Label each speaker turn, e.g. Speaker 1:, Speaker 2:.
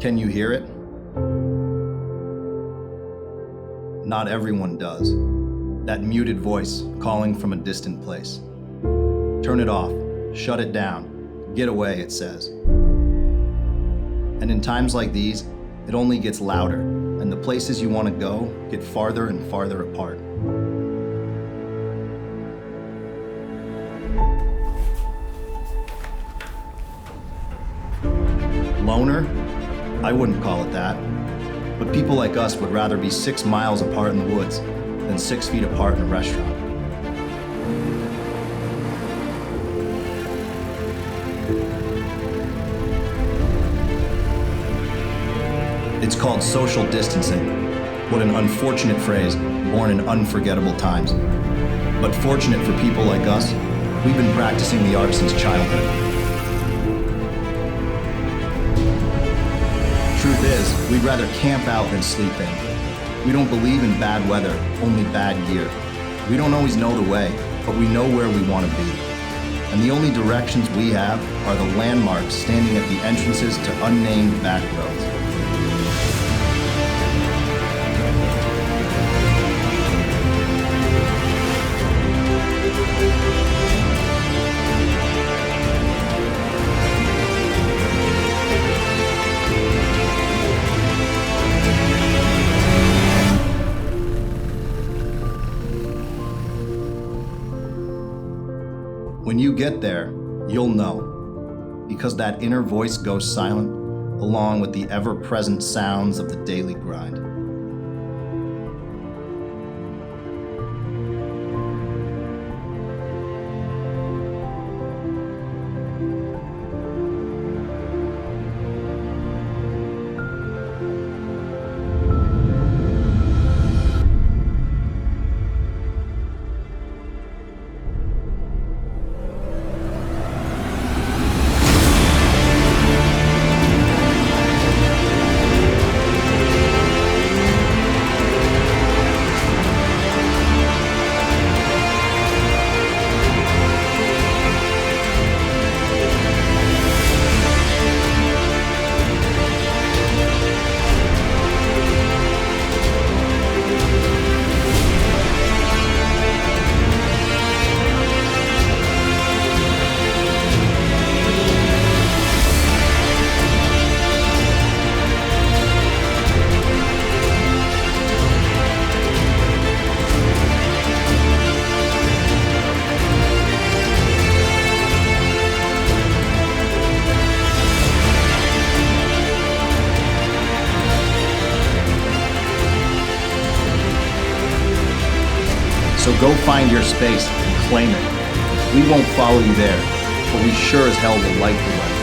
Speaker 1: Can you hear it? Not everyone does. That muted voice calling from a distant place. Turn it off, shut it down, get away, it says. And in times like these, it only gets louder, and the places you want to go get farther and farther apart. Loner? I wouldn't call it that. But people like us would rather be 6 miles apart in the woods than 6 feet apart in a restaurant. It's called social distancing. What an unfortunate phrase, born in unforgettable times. But fortunate for people like us, we've been practicing the art since childhood. Truth is, we'd rather camp out than sleep in. We don't believe in bad weather, only bad gear. We don't always know the way, but we know where we want to be. And the only directions we have are the landmarks standing at the entrances to unnamed back roads. When you get there, you'll know, because that inner voice goes silent, along with the ever-present sounds of the daily grind. So go find your space and claim it. We won't follow you there, but we sure as hell will light the way.